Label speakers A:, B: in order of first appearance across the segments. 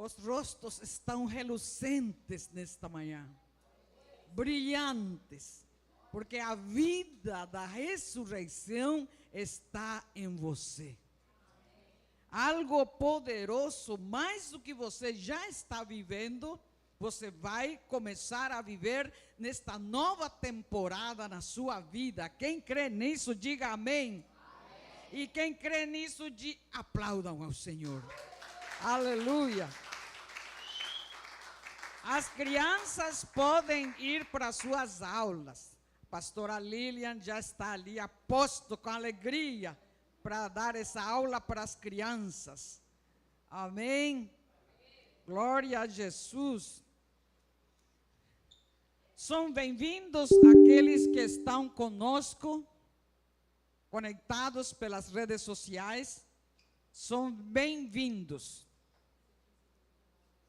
A: Os rostos estão reluzentes nesta manhã, brilhantes, porque a vida da ressurreição está em você. Algo poderoso, mais do que você já está vivendo, você vai começar a viver nesta nova temporada na sua vida. Quem crê nisso, diga amém. E quem crê nisso, aplaudam ao Senhor. Aleluia. As crianças podem ir para suas aulas. A pastora Lilian já está ali a posto com alegria para dar essa aula para as crianças. Amém? Glória a Jesus. São bem-vindos aqueles que estão conosco, conectados pelas redes sociais. São bem-vindos.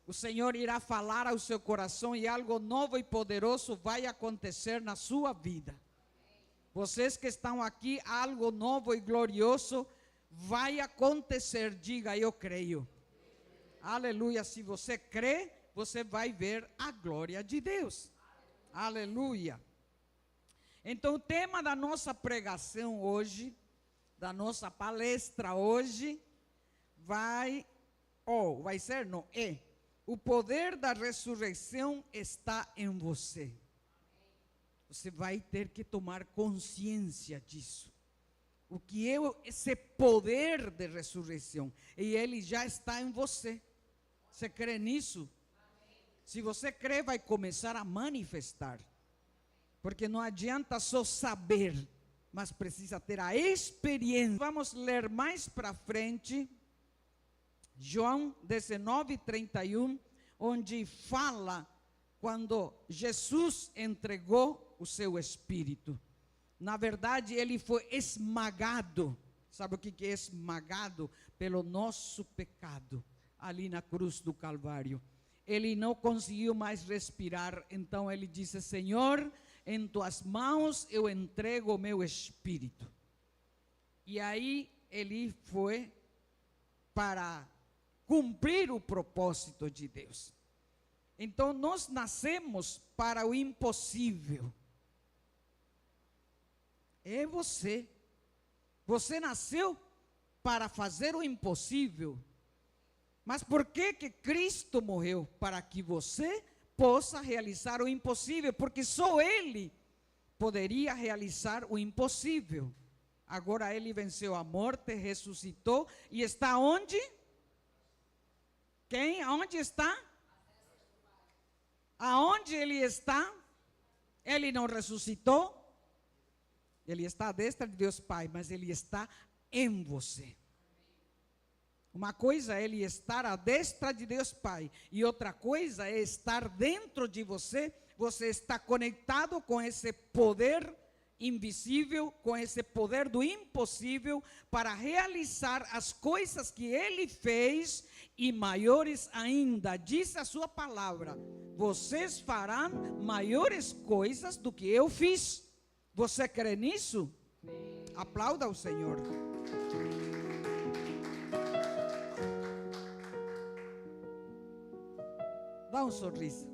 A: O Senhor irá falar ao seu coração e algo novo e poderoso vai acontecer na sua vida. Vocês que estão aqui, algo novo e glorioso vai acontecer. Diga, eu creio. Aleluia. Se você crê, você vai ver a glória de Deus. Aleluia. Então, o tema da nossa pregação hoje, da nossa palestra hoje, o poder da ressurreição está em você. Você vai ter que tomar consciência disso. O que é esse poder de ressurreição? E ele já está em você. Você crê nisso? Se você crê, vai começar a manifestar. Porque não adianta só saber, mas precisa ter a experiência. Vamos ler mais para frente, João 19:31, onde fala quando Jesus entregou o seu espírito. Na verdade, ele foi esmagado. Sabe o que é esmagado? Pelo nosso pecado, ali na cruz do Calvário. Ele não conseguiu mais respirar, então ele disse: Senhor, em tuas mãos eu entrego o meu espírito. E aí ele foi para cumprir o propósito de Deus. Então nós nascemos para o impossível. É você. Você nasceu para fazer o impossível. Mas por que Cristo morreu? Para que você possa realizar o impossível, porque só Ele poderia realizar o impossível. Agora Ele venceu a morte, ressuscitou e está onde? Quem? Aonde está? Aonde Ele está? Ele não ressuscitou? Ele está à destra de Deus Pai, mas Ele está em você. Uma coisa é Ele estar à destra de Deus Pai, e outra coisa é estar dentro de você. Você está conectado com esse poder invisível, com esse poder do impossível, para realizar as coisas que Ele fez, e maiores ainda. Diz a sua palavra: vocês farão maiores coisas do que eu fiz. Você crê nisso? Aplauda o Senhor. Dá um sorriso.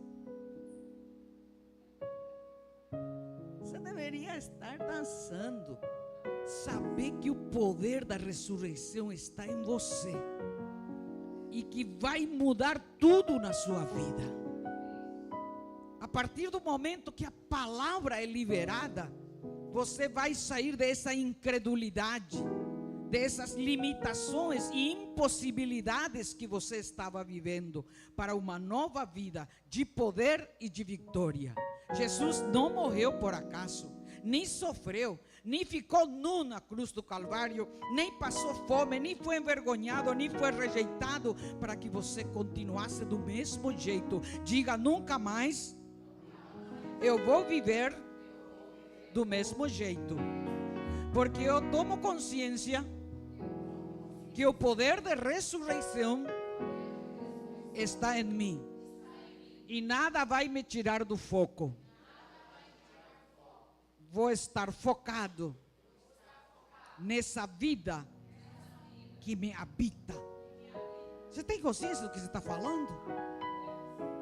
A: Você deveria estar dançando. Saber que o poder da ressurreição está em você. E que vai mudar tudo na sua vida. A partir do momento que a palavra é liberada, você vai sair dessa incredulidade, dessas limitações e impossibilidades que você estava vivendo, para uma nova vida de poder e de vitória. Jesus não morreu por acaso, nem sofreu, nem ficou nu na cruz do Calvário, nem passou fome, nem foi envergonhado, nem foi rejeitado, para que você continuasse do mesmo jeito. Diga: nunca mais eu vou viver do mesmo jeito, porque eu tomo consciência que o poder de ressurreição está em mim, e nada vai me tirar do foco. Vou estar focado nessa vida que me habita. Você tem consciência do que você está falando?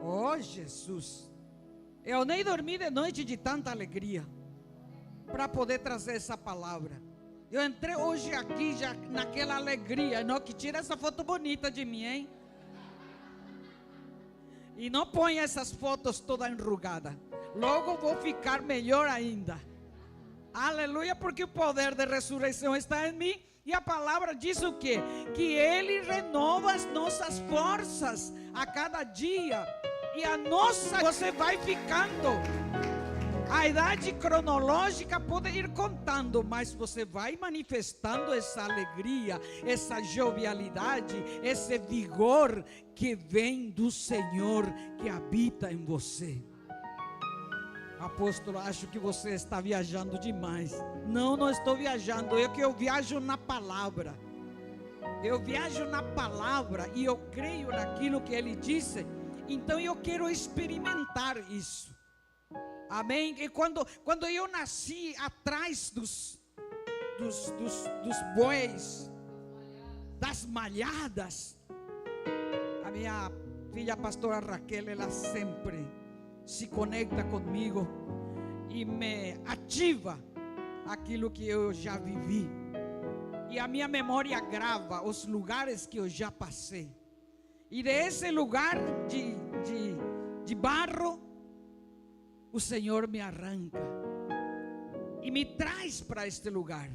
A: Oh, Jesus. Eu nem dormi de noite de tanta alegria para poder trazer essa palavra. Eu entrei hoje aqui já naquela alegria. Não, que tira essa foto bonita de mim, hein? E não põe essas fotos toda enrugada. Logo vou ficar melhor ainda. Aleluia, porque o poder da ressurreição está em mim. E a palavra diz o quê? Que Ele renova as nossas forças a cada dia. E a nossa, você vai ficando. A idade cronológica pode ir contando, mas você vai manifestando essa alegria, essa jovialidade, esse vigor que vem do Senhor que habita em você. Apóstolo, acho que você está viajando demais. Não, não estou viajando. Eu viajo na palavra. Eu viajo na palavra e eu creio naquilo que Ele disse. Então eu quero experimentar isso. Amém? E quando eu nasci atrás dos bois, das malhadas, a minha filha a pastora Raquel, ela sempre se conecta comigo e me ativa aquilo que eu já vivi. E a minha memória grava os lugares que eu já passei. E desse lugar de barro, o Senhor me arranca e me traz para este lugar,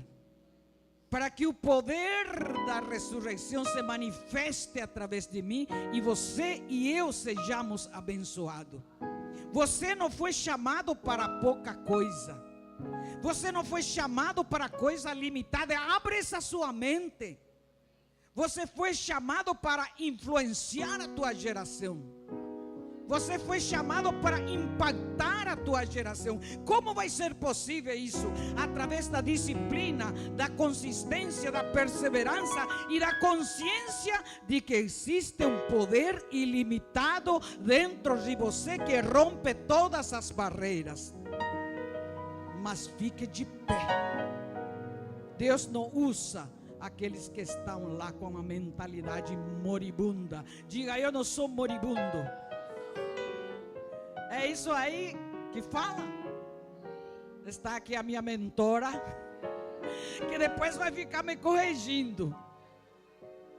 A: para que o poder da ressurreição se manifeste através de mim e você e eu sejamos abençoados. Você não foi chamado para pouca coisa. Você não foi chamado para coisa limitada. Abre essa sua mente. Você foi chamado para influenciar a tua geração. Você foi chamado para impactar a tua geração. Como vai ser possível isso? Através da disciplina, da consistência, da perseverança e da consciência de que existe um poder ilimitado dentro de você que rompe todas as barreiras. Mas fique de pé. Deus não usa aqueles que estão lá com uma mentalidade moribunda. Diga, eu não sou moribundo. É isso aí que fala. Está aqui a minha mentora, que depois vai ficar me corrigindo.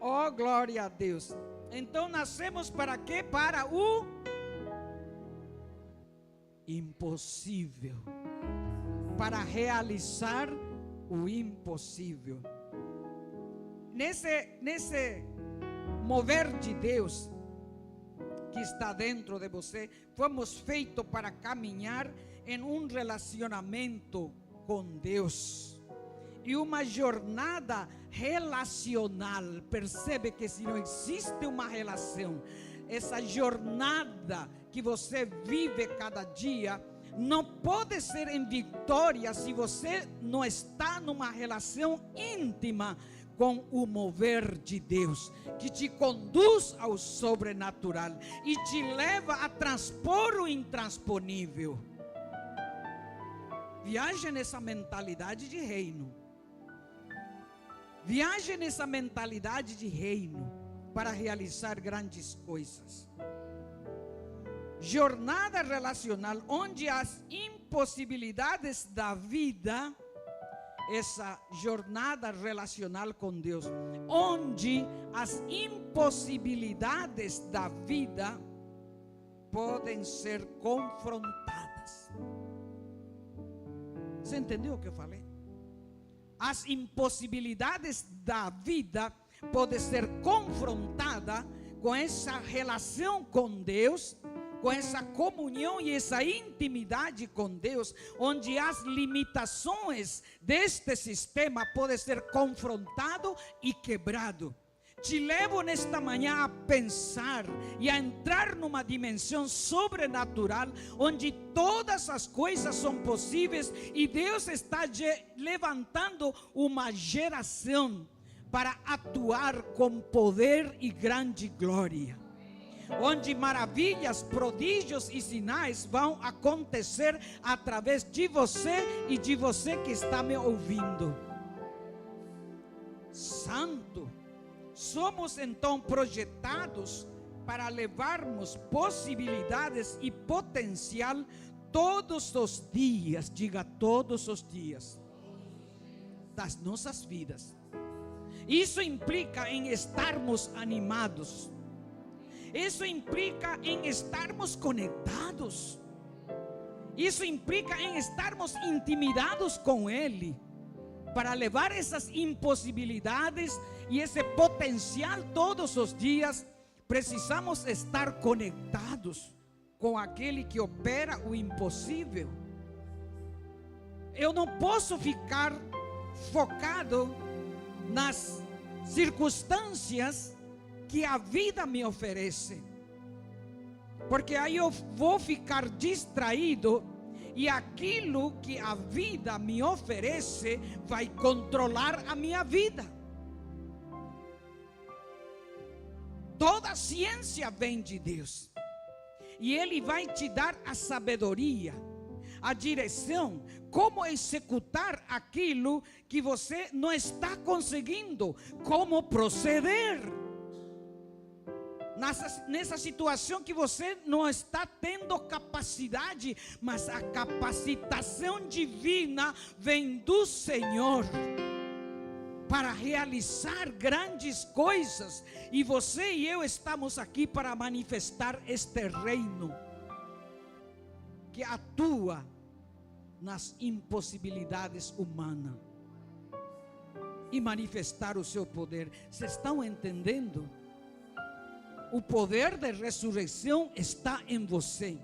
A: Oh, glória a Deus. Então nascemos para quê? Para o impossível. Para realizar o impossível. Nesse mover de Deus que está dentro de você, fomos feitos para caminhar em um relacionamento com Deus e uma jornada relacional. Percebe que se não existe uma relação, essa jornada que você vive cada dia não pode ser em vitória se você não está numa relação íntima com o mover de Deus, que te conduz ao sobrenatural e te leva a transpor o intransponível. Viaje nessa mentalidade de reino. Viaje nessa mentalidade de reino para realizar grandes coisas. Jornada relacional, onde as impossibilidades da vida, essa jornada relacional com Deus, onde as impossibilidades da vida podem ser confrontadas. Você entendeu o que eu falei? As impossibilidades da vida podem ser confrontadas com essa relação com Deus, com essa comunhão e essa intimidade com Deus, onde as limitações deste sistema podem ser confrontado e quebrado. Te levo nesta manhã a pensar e a entrar numa dimensão sobrenatural, onde todas as coisas são possíveis e Deus está levantando uma geração para atuar com poder e grande glória, onde maravilhas, prodígios e sinais vão acontecer através de você e de você que está me ouvindo. Santo, somos então projetados para levarmos possibilidades e potencial todos os dias, diga todos os dias, das nossas vidas. Isso implica em estarmos animados, isso implica em estarmos conectados, isso implica em estarmos intimidados com Ele, para levar essas impossibilidades e esse potencial todos os dias. Precisamos estar conectados com aquele que opera o impossível. Eu não posso ficar focado nas circunstâncias que a vida me oferece, porque aí eu vou ficar distraído e aquilo que a vida me oferece vai controlar a minha vida. Toda ciência vem de Deus, e Ele vai te dar a sabedoria, a direção, como executar aquilo que você não está conseguindo, como proceder nessa situação que você não está tendo capacidade, mas a capacitação divina vem do Senhor para realizar grandes coisas, e você e eu estamos aqui para manifestar este reino que atua nas impossibilidades humanas e manifestar o seu poder. Vocês estão entendendo? O poder da ressurreição está em você.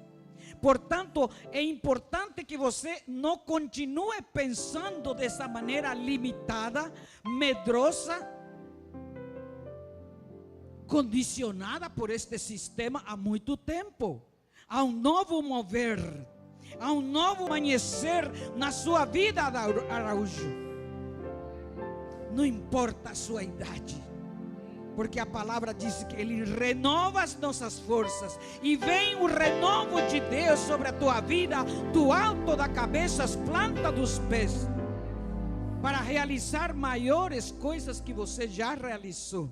A: Portanto, é importante que você não continue pensando dessa maneira limitada, medrosa, condicionada por este sistema há muito tempo. Há um novo mover, há um novo amanhecer na sua vida, Araújo. Não importa a sua idade, porque a palavra diz que Ele renova as nossas forças, e vem o renovo de Deus sobre a tua vida, do alto da cabeça às plantas dos pés, para realizar maiores coisas que você já realizou.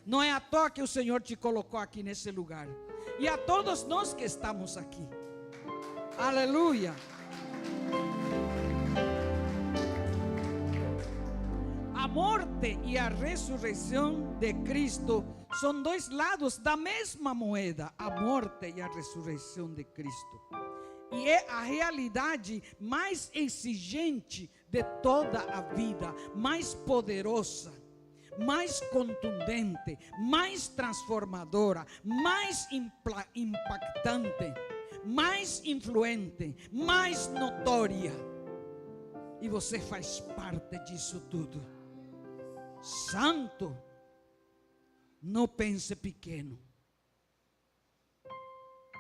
A: Não é à toa que o Senhor te colocou aqui nesse lugar, e a todos nós que estamos aqui. Aleluia. A morte e a ressurreição de Cristo são dois lados da mesma moeda. A morte e a ressurreição de Cristo, e é a realidade mais exigente de toda a vida, mais poderosa, mais contundente, mais transformadora, mais impactante, mais influente, mais notória. E você faz parte disso tudo. Santo, não pense pequeno,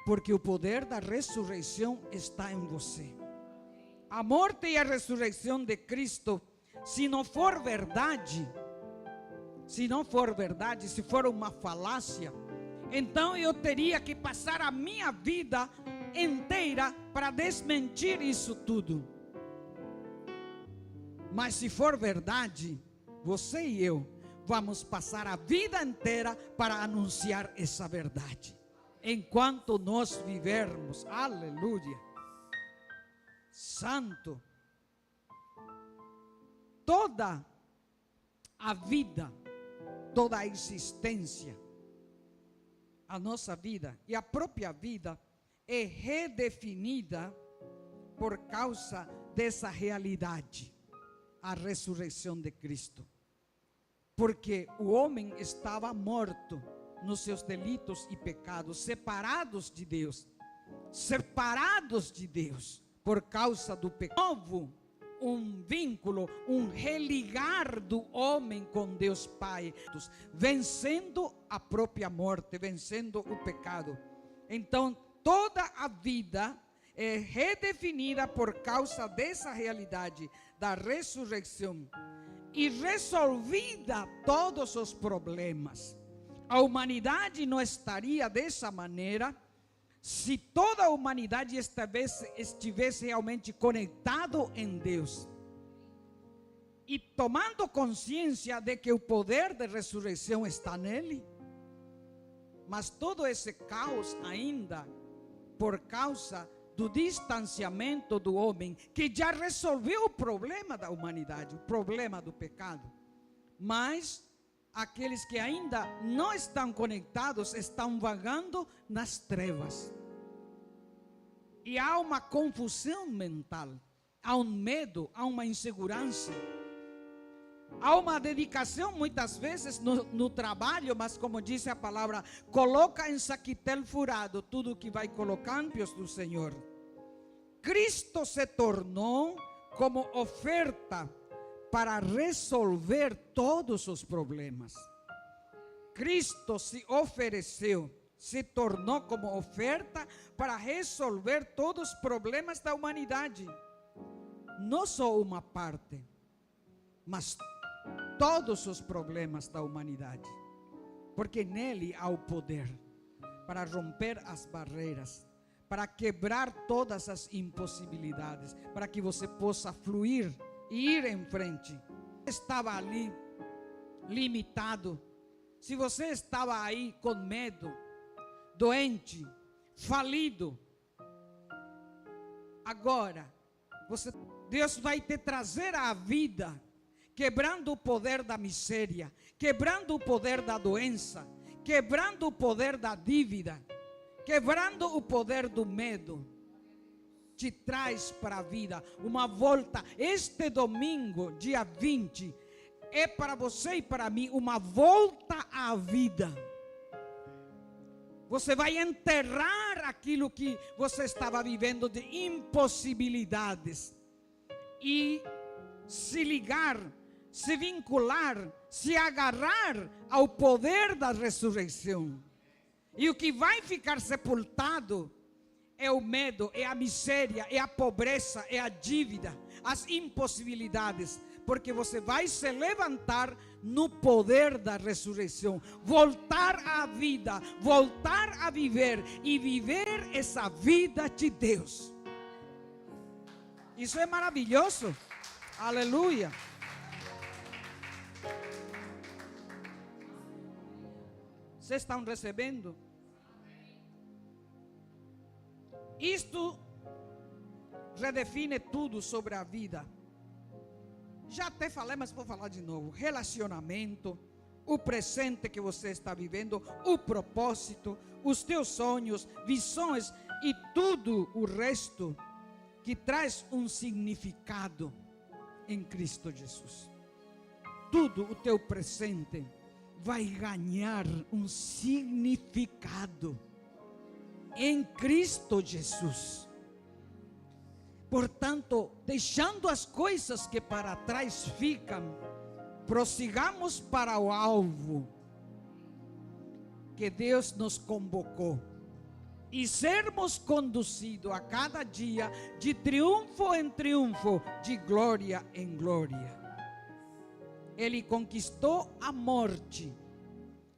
A: porque o poder da ressurreição está em você. A morte e a ressurreição de Cristo, se não for verdade, se for uma falácia, então eu teria que passar a minha vida inteira para desmentir isso tudo. Mas se for verdade, você e eu vamos passar a vida inteira para anunciar essa verdade, enquanto nós vivermos. Aleluia. Santo. Toda a vida, toda a existência, a nossa vida e a própria vida é redefinida por causa dessa realidade, a ressurreição de Cristo. Porque o homem estava morto nos seus delitos e pecados, separados de Deus, por causa do pecado. Um vínculo, um religar do homem com Deus Pai, vencendo a própria morte, vencendo o pecado. Então, toda a vida é redefinida por causa dessa realidade da ressurreição, e resolvida todos os problemas. A humanidade não estaria dessa maneira se toda a humanidade estivesse realmente conectado em Deus. e tomando consciência de que o poder de ressurreição está nele. Mas todo esse caos ainda por causa do distanciamento do homem, que já resolveu o problema da humanidade, o problema do pecado. Mas aqueles que ainda não estão conectados estão vagando nas trevas. E há uma confusão mental, há um medo, há uma insegurança. Há uma dedicação muitas vezes no trabalho, mas como diz a palavra, coloca em saquitel furado tudo que vai colocando do Senhor. Cristo se tornou como oferta para resolver todos os problemas. Cristo se ofereceu, se tornou como oferta para resolver todos os problemas da humanidade. Não só uma parte, mas todos os problemas da humanidade, porque nele há o poder para romper as barreiras, para quebrar todas as impossibilidades, para que você possa fluir e ir em frente. Estava ali limitado, se você estava aí com medo, doente, falido, agora Deus vai te trazer à vida, quebrando o poder da miséria, quebrando o poder da doença, quebrando o poder da dívida, quebrando o poder do medo. Te traz para a vida uma volta. Este domingo, dia 20, é para você e para mim uma volta à vida. Você vai enterrar aquilo que você estava vivendo de impossibilidades e se ligar, se vincular, se agarrar ao poder da ressurreição. E o que vai ficar sepultado é o medo, é a miséria, é a pobreza, é a dívida, as impossibilidades, porque você vai se levantar no poder da ressurreição, voltar à vida, voltar a viver e viver essa vida de Deus. Isso é maravilhoso. Aleluia. Vocês estão recebendo? Isto redefine tudo sobre a vida. Já até falei, mas vou falar de novo. Relacionamento, o presente que você está vivendo, o propósito, os teus sonhos, visões e tudo o resto que traz um significado em Cristo Jesus. Tudo o teu presente vai ganhar um significado em Cristo Jesus. Portanto, deixando as coisas que para trás ficam, prossigamos para o alvo que Deus nos convocou e sermos conduzidos a cada dia de triunfo em triunfo, de glória em glória. Ele conquistou a morte.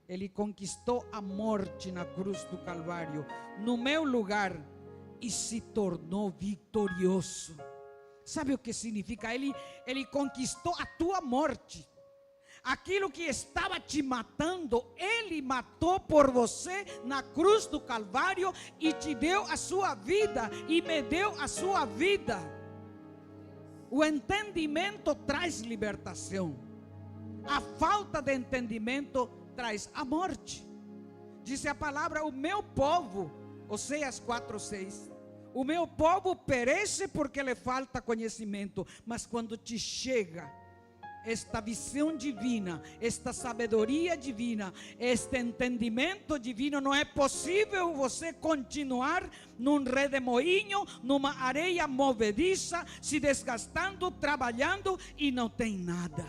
A: Ele conquistou a morte na cruz do Calvário, no meu lugar, e se tornou vitorioso. Sabe o que significa? Ele conquistou a tua morte. Aquilo que estava te matando, Ele matou por você na cruz do Calvário e te deu a sua vida e me deu a sua vida. O entendimento traz libertação. A falta de entendimento traz a morte. Diz a palavra: o meu povo, Oséias 4:6, o meu povo perece porque lhe falta conhecimento. Mas quando te chega esta visão divina, esta sabedoria divina, este entendimento divino, não é possível você continuar num redemoinho, numa areia movediça, se desgastando, trabalhando e não tem nada.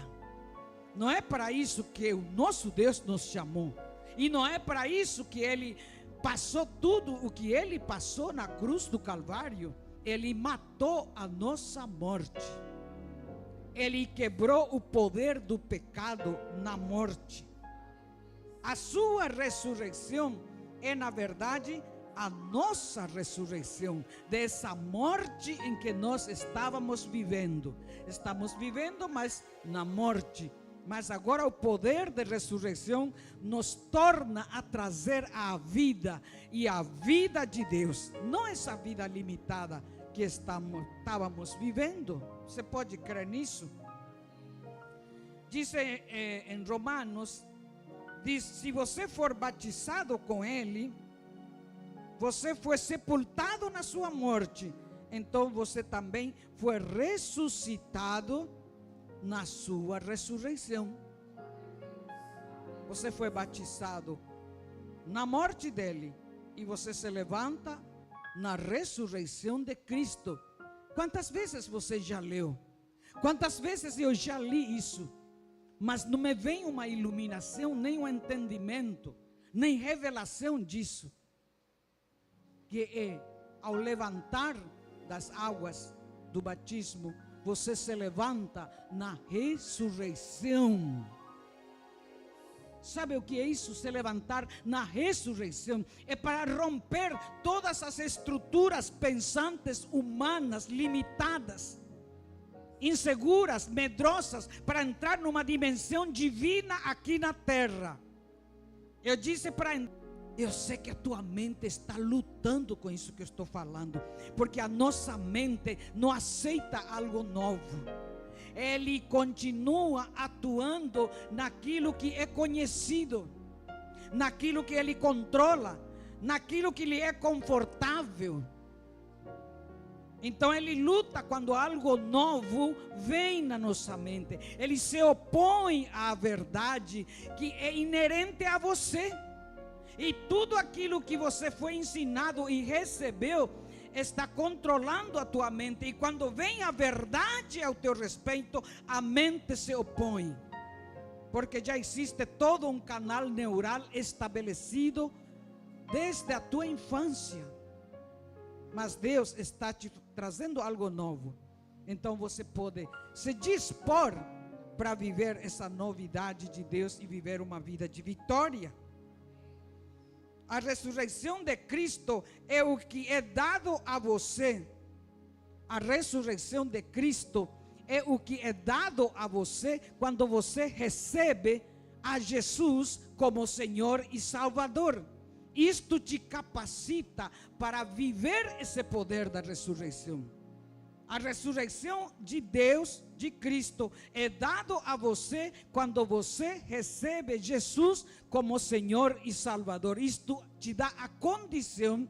A: Não é para isso que o nosso Deus nos chamou. E não é para isso que Ele passou tudo o que Ele passou na cruz do Calvário. Ele matou a nossa morte. Ele quebrou o poder do pecado na morte. A sua ressurreição é, na verdade, a nossa ressurreição, dessa morte em que nós estávamos vivendo. Estamos vivendo, mas na morte. Mas agora o poder de ressurreição nos torna a trazer a vida, e a vida de Deus, não essa vida limitada que estávamos vivendo. Você pode crer nisso? Diz em Romanos, diz: se você for batizado com Ele, você foi sepultado na sua morte, então você também foi ressuscitado na sua ressurreição. Você foi batizado na morte dele, e você se levanta na ressurreição de Cristo. Quantas vezes você já leu? Quantas vezes eu já li isso? Mas não me vem uma iluminação, nem um entendimento, nem revelação disso. Que é ao levantar das águas do batismo, você se levanta na ressurreição. Sabe o que é isso? Se levantar na ressurreição é para romper todas as estruturas pensantes humanas limitadas, inseguras, medrosas, para entrar numa dimensão divina aqui na terra. Eu disse para eu sei que a tua mente está lutando com isso que eu estou falando, porque a nossa mente não aceita algo novo. Ele continua atuando naquilo que é conhecido, naquilo que ele controla, naquilo que lhe é confortável. Então ele luta quando algo novo vem na nossa mente. Ele se opõe à verdade que é inerente a você. E tudo aquilo que você foi ensinado e recebeu está controlando a tua mente. E quando vem a verdade ao teu respeito, a mente se opõe. Porque já existe todo um canal neural estabelecido desde a tua infância. Mas Deus está te trazendo algo novo. Então você pode se dispor para viver essa novidade de Deus e viver uma vida de vitória. A ressurreição de Cristo é o que é dado a você. A ressurreição de Cristo é o que é dado a você quando você recebe a Jesus como Senhor e Salvador. Isto te capacita para viver esse poder da ressurreição. A ressurreição de Deus, de Cristo, é dado a você quando você recebe Jesus como Senhor e Salvador. Isto te dá a condição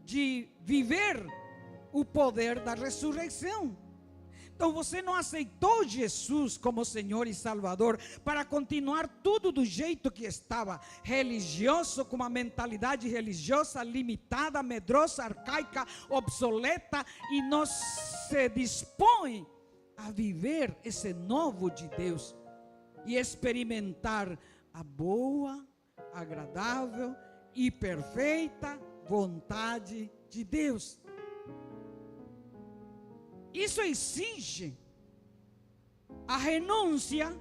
A: de viver o poder da ressurreição. Então você não aceitou Jesus como Senhor e Salvador para continuar tudo do jeito que estava, religioso, com uma mentalidade religiosa limitada, medrosa, arcaica, obsoleta, e não se dispõe a viver esse novo de Deus e experimentar a boa, agradável e perfeita vontade de Deus. Isso exige a renúncia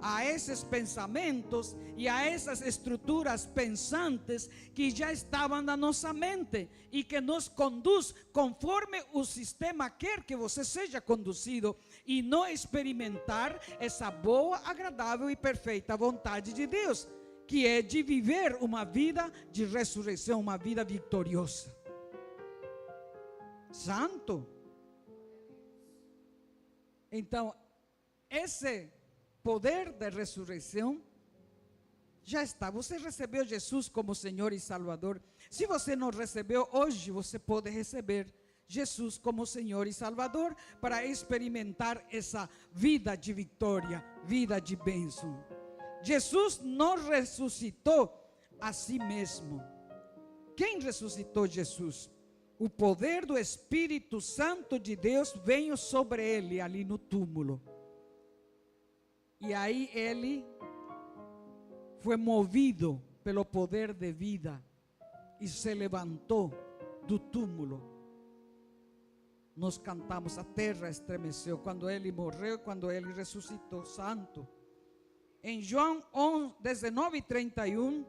A: a esses pensamentos e a essas estruturas pensantes que já estavam na nossa mente e que nos conduz conforme o sistema quer que você seja conduzido, e não experimentar essa boa, agradável e perfeita vontade de Deus, que é de viver uma vida de ressurreição, uma vida vitoriosa. Santo. Então, esse poder da ressurreição já está. Você recebeu Jesus como Senhor e Salvador. Se você não recebeu, hoje você pode receber Jesus como Senhor e Salvador para experimentar essa vida de vitória, vida de bênção. Jesus não ressuscitou a si mesmo. Quem ressuscitou Jesus? O poder do Espírito Santo de Deus veio sobre ele ali no túmulo. E aí ele foi movido pelo poder de vida e se levantou do túmulo. Nós cantamos, a terra estremeceu quando ele morreu, quando ele ressuscitou. Santo. Em João 19:31,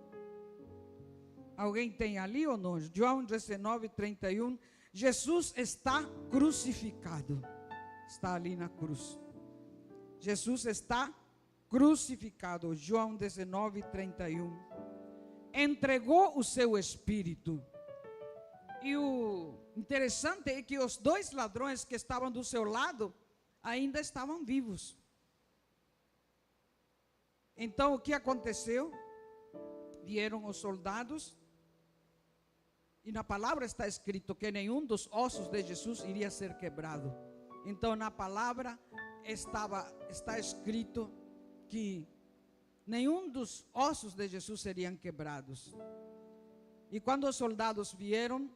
A: Alguém tem ali ou não? João 19, 31. Jesus está crucificado. Está ali na cruz. Jesus está crucificado. João 19, 31. Entregou o seu espírito. E o interessante é que os dois ladrões que estavam do seu lado ainda estavam vivos. Então o que aconteceu? Vieram os soldados. E na palavra está escrito que nenhum dos ossos de Jesus iria ser quebrado. Então na palavra está escrito que nenhum dos ossos de Jesus seriam quebrados. E quando os soldados vieram,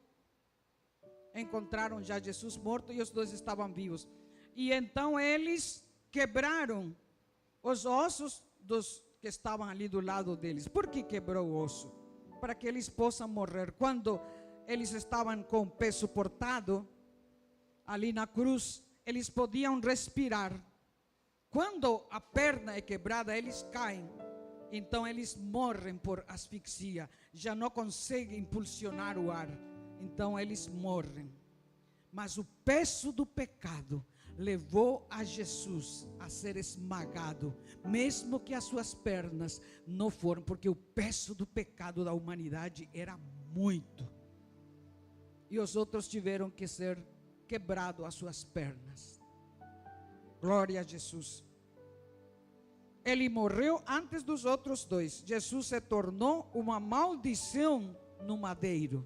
A: encontraram já Jesus morto e os dois estavam vivos. E então eles quebraram os ossos dos que estavam ali do lado deles. Por que quebrou o osso? Para que eles possam morrer. Quando eles estavam com o pé suportado ali na cruz, eles podiam respirar. Quando a perna é quebrada, eles caem. Então eles morrem por asfixia. Já não conseguem impulsionar o ar. Então eles morrem. Mas o peso do pecado levou a Jesus a ser esmagado, mesmo que as suas pernas não foram, porque o peso do pecado da humanidade era muito. E os outros tiveram que ser quebrados as suas pernas. Glória a Jesus. Ele morreu antes dos outros dois. Jesus se tornou uma maldição no madeiro.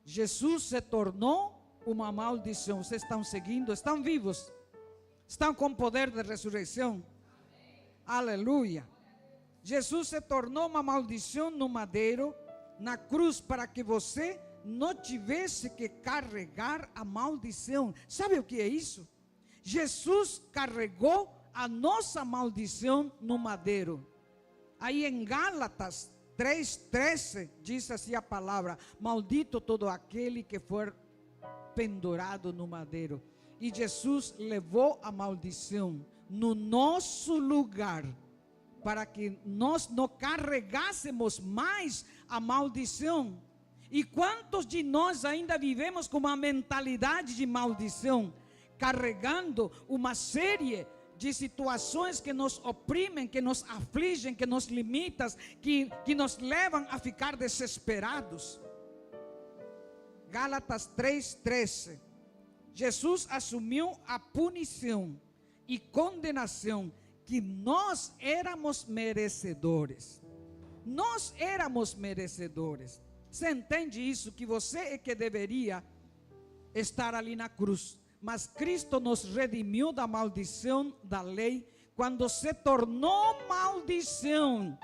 A: Jesus se tornou uma maldição. Vocês estão seguindo? Estão vivos? Estão com poder de ressurreição? Amém. Aleluia. Jesus se tornou uma maldição no madeiro, na cruz, para que você não tivesse que carregar a maldição. Sabe o que é isso? Jesus carregou a nossa maldição no madeiro. Aí em Gálatas 3:13 diz assim a palavra: maldito todo aquele que for pendurado no madeiro. E Jesus levou a maldição no nosso lugar, para que nós não carregássemos mais a maldição. E quantos de nós ainda vivemos com uma mentalidade de maldição, carregando uma série de situações que nos oprimem, que nos afligem, que nos limitam, que nos levam a ficar desesperados. Gálatas 3:13. Jesus assumiu a punição e condenação que nós éramos merecedores. Nós éramos merecedores. Você entende isso? Que você é que deveria estar ali na cruz. Mas Cristo nos redimiu da maldição da lei quando se tornou maldição.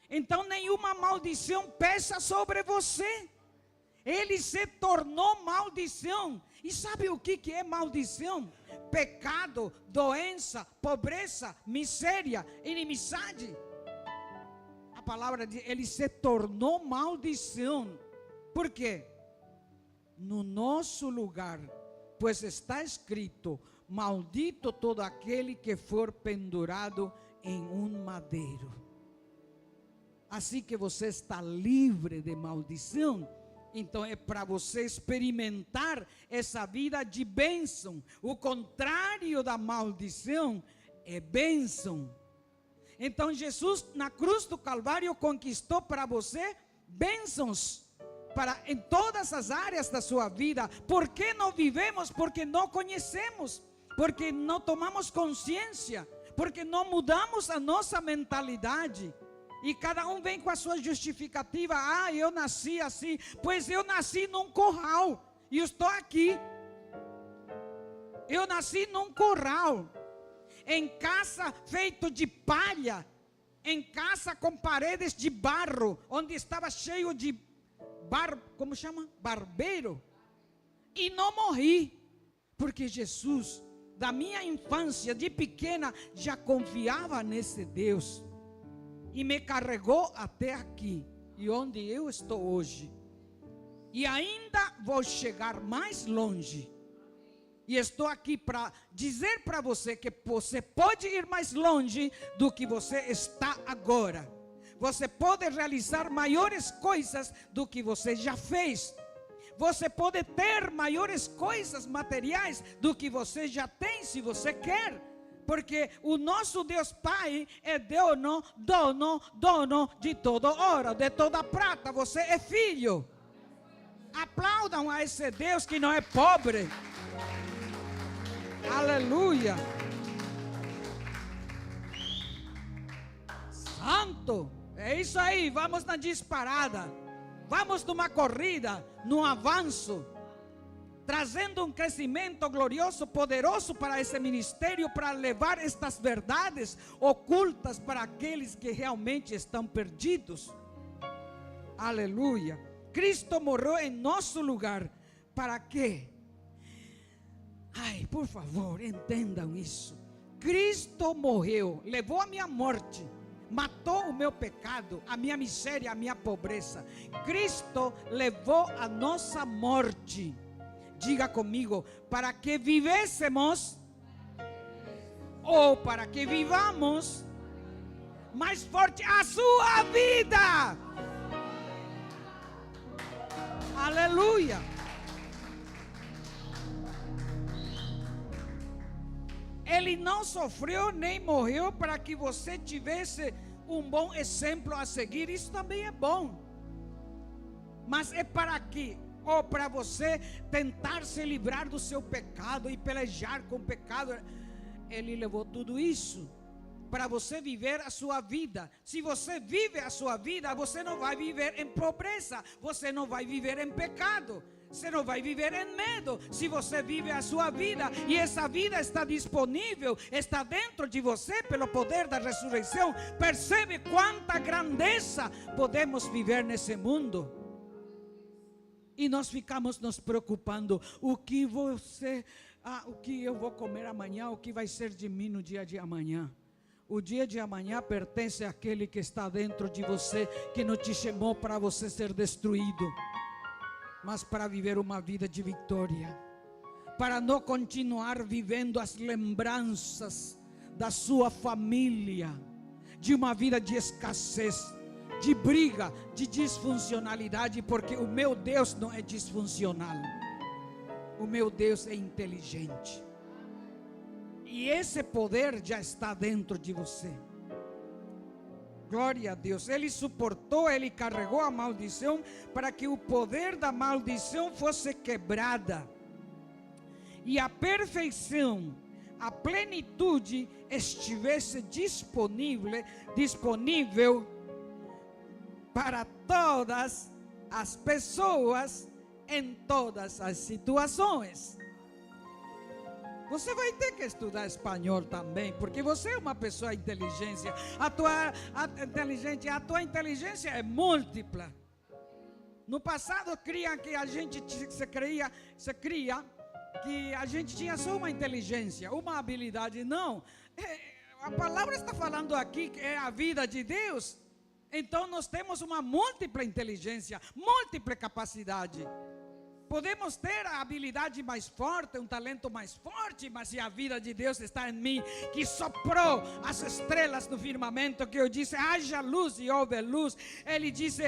A: Então nenhuma maldição pesa sobre você. Ele se tornou maldição. E sabe o que é maldição? Pecado, doença, pobreza, miséria, inimizade. A palavra diz, ele se tornou maldição. Por quê? No nosso lugar. Pois está escrito: maldito todo aquele que for pendurado em um madeiro. Assim que você está livre de maldição. Então é para você experimentar essa vida de bênção. O contrário da maldição é bênção. Então Jesus na cruz do Calvário conquistou para você bênçãos em todas as áreas da sua vida. Por que não vivemos? Porque não conhecemos, porque não tomamos consciência, porque não mudamos a nossa mentalidade. E cada um vem com a sua justificativa. Ah, eu nasci assim. Pois eu nasci num curral e eu estou aqui. Eu nasci num curral, em casa feito de palha, em casa com paredes de barro, onde estava cheio de como chama? Barbeiro. E não morri, porque Jesus, da minha infância, de pequena, já confiava nesse Deus. E me carregou até aqui, e onde eu estou hoje. E ainda vou chegar mais longe. E estou aqui para dizer para você que você pode ir mais longe do que você está agora. Você pode realizar maiores coisas do que você já fez. Você pode ter maiores coisas materiais do que você já tem, se você quer. Porque o nosso Deus Pai é dono de toda ouro, de toda prata. Você é filho. Aplaudam a esse Deus que não é pobre. Aleluia. Santo. É isso aí. Vamos na disparada. Vamos numa corrida, num avanço, trazendo um crescimento glorioso, poderoso para esse ministério, para levar estas verdades ocultas para aqueles que realmente estão perdidos. Aleluia. Cristo morreu em nosso lugar. Para quê? Ai, por favor, entendam isso. Cristo morreu, levou a minha morte, matou o meu pecado, a minha miséria, a minha pobreza. Cristo levou a nossa morte. Diga comigo, para que vivêssemos, ou para que vivamos mais forte a sua vida. Aleluia. Ele não sofreu nem morreu para que você tivesse um bom exemplo a seguir. Isso também é bom. Mas é para quê? Ou para você tentar se livrar do seu pecado e pelejar com o pecado. Ele levou tudo isso para você viver a sua vida. Se você vive a sua vida, você não vai viver em pobreza, você não vai viver em pecado, você não vai viver em medo. Se você vive a sua vida e essa vida está disponível, está dentro de você pelo poder da ressurreição, percebe quanta grandeza podemos viver nesse mundo. E nós ficamos nos preocupando, o que eu vou comer amanhã, o que vai ser de mim no dia de amanhã. O dia de amanhã pertence àquele que está dentro de você, que não te chamou para você ser destruído, mas para viver uma vida de vitória, para não continuar vivendo as lembranças da sua família, de uma vida de escassez, de briga, de disfuncionalidade, porque o meu Deus não é disfuncional, o meu Deus é inteligente, e esse poder já está dentro de você. Glória a Deus. Ele suportou, ele carregou a maldição para que o poder da maldição fosse quebrada e a perfeição, a plenitude estivesse disponível para todas as pessoas em todas as situações. Você vai ter que estudar espanhol também, porque você é uma pessoa inteligente. A tua inteligência é múltipla. No passado cria que a gente se cria que a gente tinha só uma inteligência, uma habilidade. Não, a palavra está falando aqui que é a vida de Deus. Então nós temos uma múltipla inteligência, múltipla capacidade. Podemos ter a habilidade mais forte, um talento mais forte, mas se a vida de Deus está em mim, que soprou as estrelas no firmamento, que eu disse, haja luz e houve luz. Ele disse,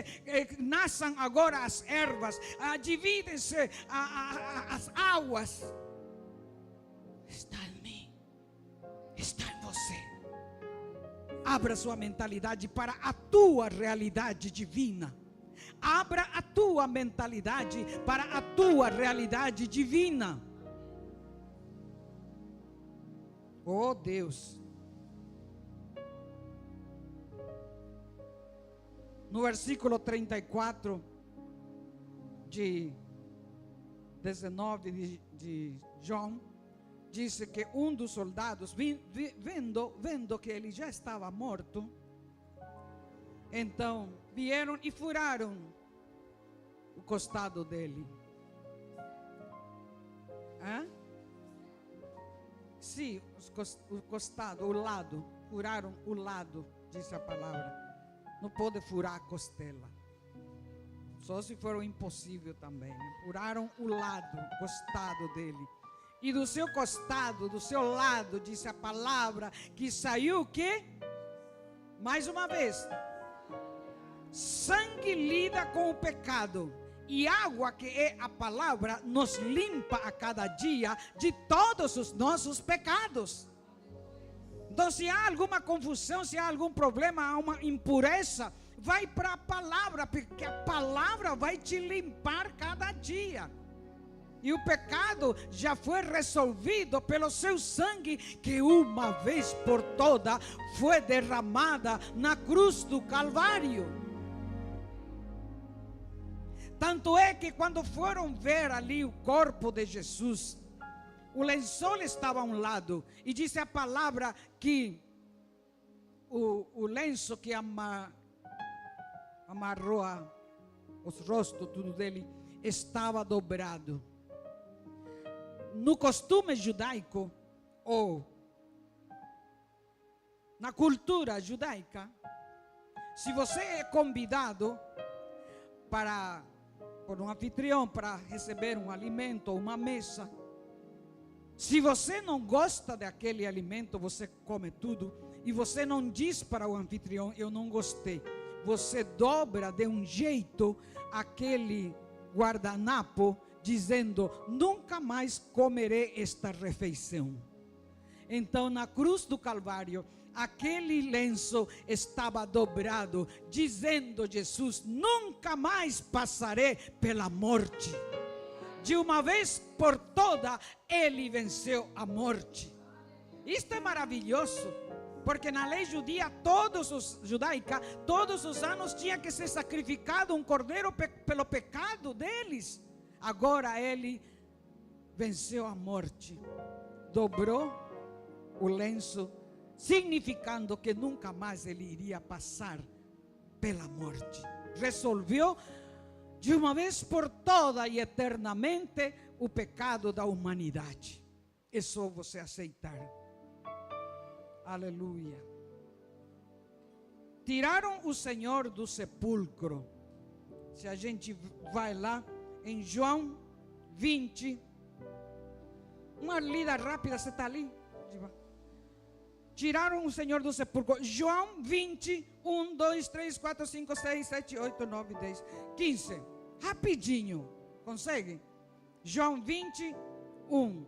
A: nasçam agora as ervas, dividem-se as águas. Está em mim, está em você. Abra sua mentalidade para a tua realidade divina. Abra a tua mentalidade para a tua realidade divina. Oh Deus. No versículo 34 de 19 de João, disse que um dos soldados, vendo que ele já estava morto, então vieram e furaram o costado dele. Sim, o costado, o lado. Furaram o lado, diz a palavra. Não pode furar a costela. Só se for impossível também. Furaram o lado, o costado dele. E do seu costado, do seu lado, diz a palavra, que saiu o quê? Mais uma vez. sangue lida com o pecado, e água, que é a palavra, nos limpa a cada dia de todos os nossos pecados. Então, se há alguma confusão, se há algum problema, há uma impureza, vai para a palavra, porque a palavra vai te limpar cada dia. E o pecado já foi resolvido pelo seu sangue, que uma vez por toda foi derramada na cruz do Calvário. Tanto é que quando foram ver ali o corpo de Jesus, o lençol estava a um lado, e disse a palavra que o lenço que amarrou os rostos, tudo dele, estava dobrado. No costume judaico, ou na cultura judaica, se você é convidado por um anfitrião para receber um alimento ou uma mesa, se você não gosta daquele alimento, você come tudo, e você não diz para o anfitrião: eu não gostei. Você dobra de um jeito aquele guardanapo, dizendo: nunca mais comerei esta refeição. Então, na cruz do Calvário, aquele lenço estava dobrado, dizendo Jesus: nunca mais passarei pela morte. De uma vez por toda, ele venceu a morte. Isto é maravilhoso, porque na lei judaica, todos os anos tinha que ser sacrificado um cordeiro pelo pecado deles. Agora ele venceu a morte, dobrou o lenço, significando que nunca mais ele iria passar pela morte. Resolveu de uma vez por toda e eternamente o pecado da humanidade. É só você aceitar. Aleluia. Tiraram o Senhor do sepulcro. Se a gente vai lá em João 20, uma lida rápida, você está ali? Tiraram o Senhor do sepulcro. João 20, 1, 2, 3, 4, 5, 6, 7, 8, 9, 10, 15. Rapidinho, consegue? João 20, 1.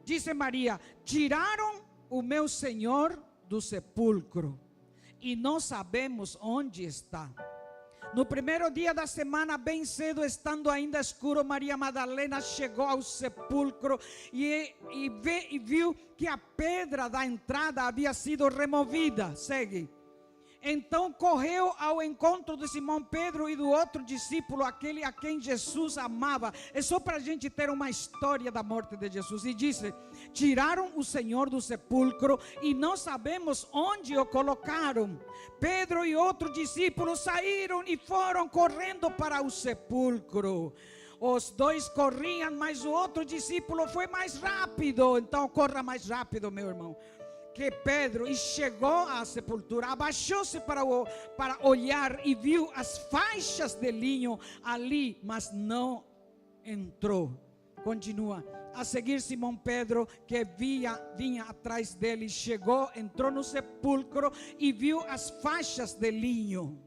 A: Disse Maria: tiraram o meu Senhor do sepulcro e não sabemos onde está. No primeiro dia da semana, bem cedo, estando ainda escuro, Maria Madalena chegou ao sepulcro e viu que a pedra da entrada havia sido removida. Segue. Então correu ao encontro de Simão Pedro e do outro discípulo, aquele a quem Jesus amava. É só para a gente ter uma história da morte de Jesus. E disse: tiraram o Senhor do sepulcro e não sabemos onde o colocaram. Pedro e outro discípulo saíram e foram correndo para o sepulcro. Os dois corriam, mas o outro discípulo foi mais rápido. Então corra mais rápido, meu irmão, que Pedro, e chegou à sepultura, abaixou-se para olhar e viu as faixas de linho ali, mas não entrou. Continua. A seguir, Simão Pedro, que vinha atrás dele, chegou, entrou no sepulcro e viu as faixas de linho,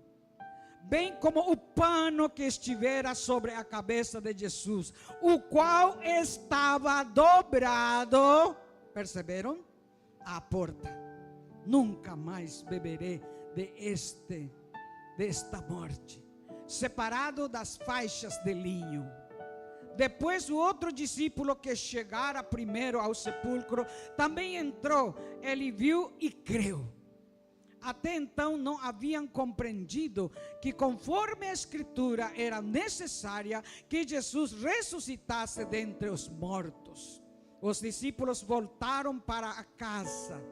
A: bem como o pano que estivera sobre a cabeça de Jesus, o qual estava dobrado. Perceberam? À porta. Nunca mais beberei desta morte. Separado das faixas de linho. Depois o outro discípulo, que chegara primeiro ao sepulcro, também entrou. Ele viu e creu. Até então não haviam compreendido que, conforme a Escritura, era necessária que Jesus ressuscitasse dentre os mortos. Os discípulos voltaram para a casa.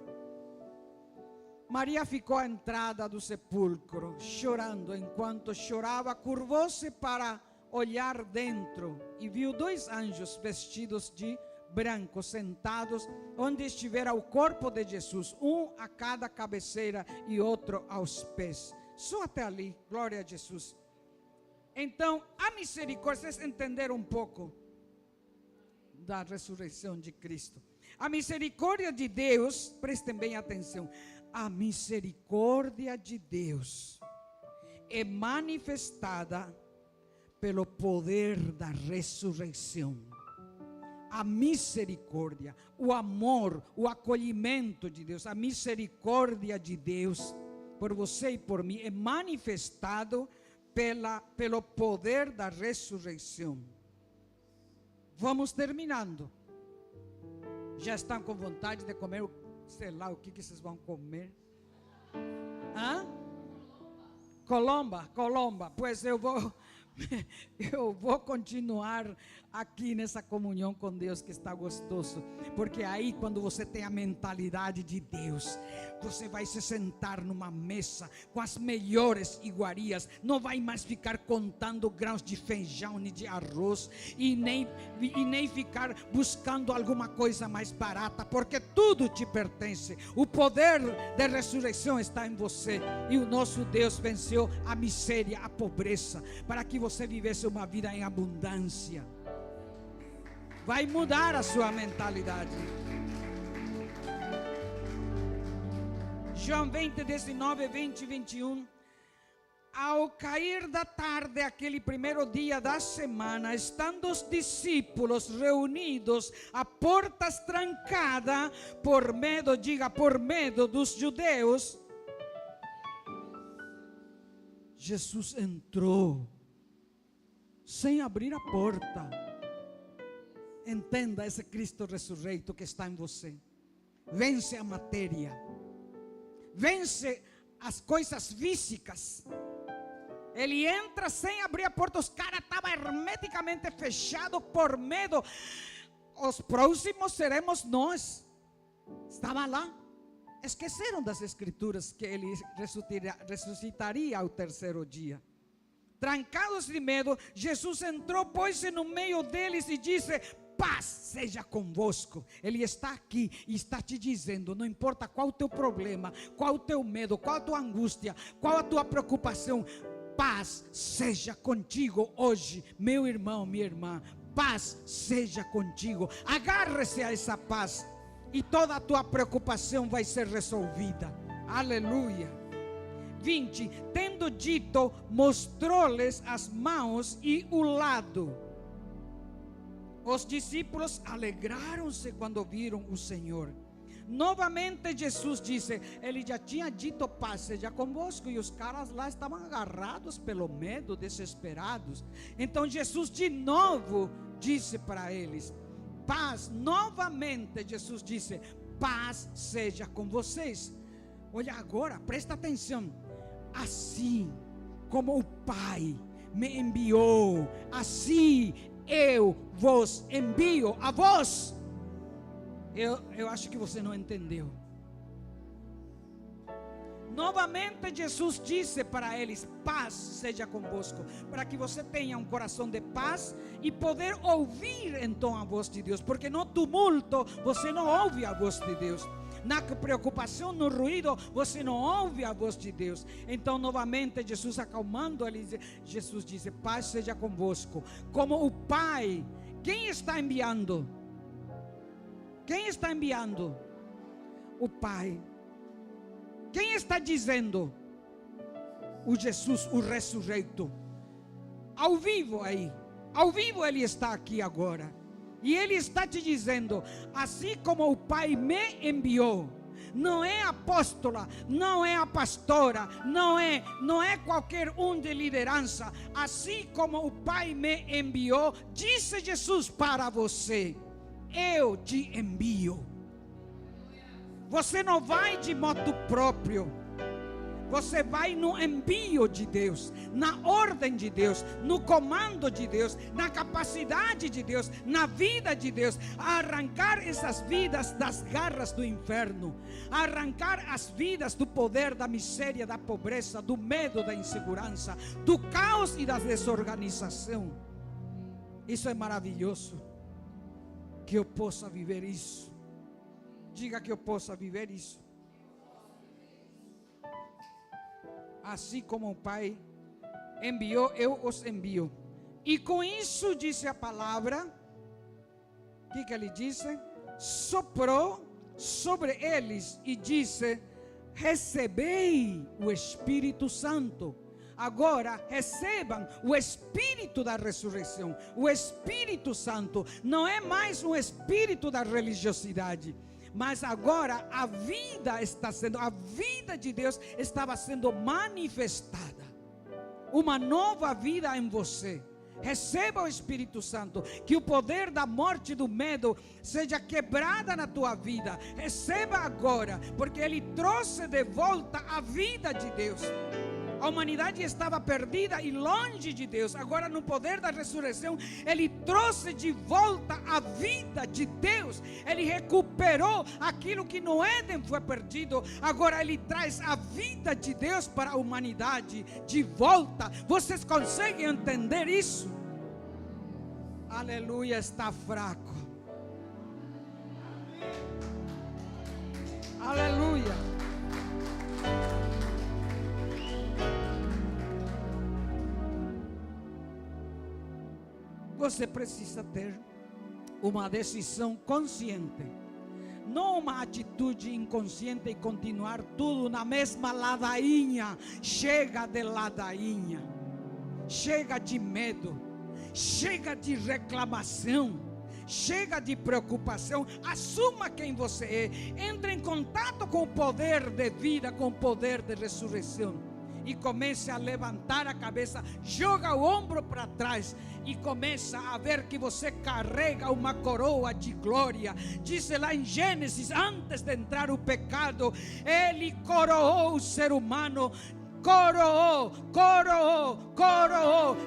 A: Maria ficou à entrada do sepulcro, chorando. Enquanto chorava, curvou-se para olhar dentro e viu dois anjos vestidos de branco, sentados onde estivera o corpo de Jesus, um a cada cabeceira e outro aos pés. Só até ali, glória a Jesus. Então, a misericórdia, vocês entenderam um pouco da ressurreição de Cristo. A misericórdia de Deus, prestem bem atenção, a misericórdia de Deus é manifestada pelo poder da ressurreição. A misericórdia, o amor, o acolhimento de Deus, a misericórdia de Deus por você e por mim é manifestado pelo poder da ressurreição. Vamos terminando. Já estão com vontade de comer, sei lá o que vocês vão comer? Hã? Colomba. Pois eu vou continuar aqui nessa comunhão com Deus que está gostoso, porque aí quando você tem a mentalidade de Deus, você vai se sentar numa mesa com as melhores iguarias, não vai mais ficar contando grãos de feijão nem de arroz e nem ficar buscando alguma coisa mais barata, porque tudo te pertence. O poder da ressurreição está em você, e o nosso Deus venceu a miséria, a pobreza, para que você vivesse uma vida em abundância. Vai mudar a sua mentalidade. João 20, 19, 20 e 21. Ao cair da tarde, aquele primeiro dia da semana, estando os discípulos reunidos, a portas trancadas, por medo, diga, por medo dos judeus, Jesus entrou, sem abrir a porta. Entenda esse Cristo ressurreito que está em você. Vence a matéria, vence as coisas físicas. Ele entra sem abrir a porta. Os caras estavam hermeticamente fechados por medo. Os próximos seremos nós. Estava lá. Esqueceram das escrituras que ele ressuscitaria ao terceiro dia. Trancados de medo, Jesus entrou, pôs-se no meio deles e disse: paz seja convosco. Ele está aqui e está te dizendo: não importa qual o teu problema, qual o teu medo, qual a tua angústia, qual a tua preocupação, paz seja contigo hoje, meu irmão, minha irmã. Paz seja contigo. Agarre-se a essa paz e toda a tua preocupação vai ser resolvida. Aleluia. 20. Tendo dito, mostrou-lhes as mãos e o lado. Os discípulos alegraram-se quando viram o Senhor. Novamente Jesus disse, ele já tinha dito: paz seja convosco, e os caras lá estavam agarrados pelo medo, desesperados. Então Jesus de novo disse para eles: paz. Novamente Jesus disse: paz seja com vocês. Olha agora, presta atenção. Assim como o Pai me enviou, assim eu vos envio a vós. Eu acho que você não entendeu. Novamente Jesus disse para eles: paz seja convosco, para que você tenha um coração de paz e poder ouvir então a voz de Deus, porque no tumulto você não ouve a voz de Deus. Na preocupação, no ruído, você não ouve a voz de Deus. Então novamente Jesus acalmando eles, Jesus disse: paz seja convosco. Como o Pai. Quem está enviando? Quem está enviando? O Pai. Quem está dizendo? O Jesus, o ressurreito. Ao vivo aí. Ao vivo ele está aqui agora. E ele está te dizendo: assim como o Pai me enviou. Não é apóstola, não é a pastora, não é qualquer um de liderança. Assim como o Pai me enviou, disse Jesus para você: eu te envio. Você não vai de modo próprio. Você vai no envio de Deus, na ordem de Deus, no comando de Deus, na capacidade de Deus, na vida de Deus, a arrancar essas vidas das garras do inferno, a arrancar as vidas do poder da miséria, da pobreza, do medo, da insegurança, do caos e da desorganização. Isso é maravilhoso. Que eu possa viver isso. Diga que eu possa viver isso. Assim como o Pai enviou, eu os envio. E com isso disse a palavra. O que ele disse? Soprou sobre eles e disse: recebei o Espírito Santo. agora recebam o Espírito da ressurreição, o Espírito Santo. Não é mais um espírito da religiosidade, mas agora a vida de Deus estava sendo manifestada. Uma nova vida em você. Receba o Espírito Santo, que o poder da morte e do medo seja quebrada na tua vida. Receba agora, porque Ele trouxe de volta a vida de Deus. A humanidade estava perdida e longe de Deus. Agora, no poder da ressurreição, Ele trouxe de volta a vida de Deus. Ele recuperou aquilo que no Éden foi perdido. Agora Ele traz a vida de Deus para a humanidade de volta. Vocês conseguem entender isso? Aleluia, está fraco. Aleluia. Você precisa ter uma decisão consciente, não uma atitude inconsciente e continuar tudo na mesma ladainha. Chega de ladainha, chega de medo, chega de reclamação, chega de preocupação. Assuma quem você é, entre em contato com o poder de vida, com o poder de ressurreição. E comece a levantar a cabeça, joga o ombro para trás e começa a ver que você carrega uma coroa de glória. Diz lá em Gênesis, antes de entrar o pecado, Ele coroou o ser humano. Coroou,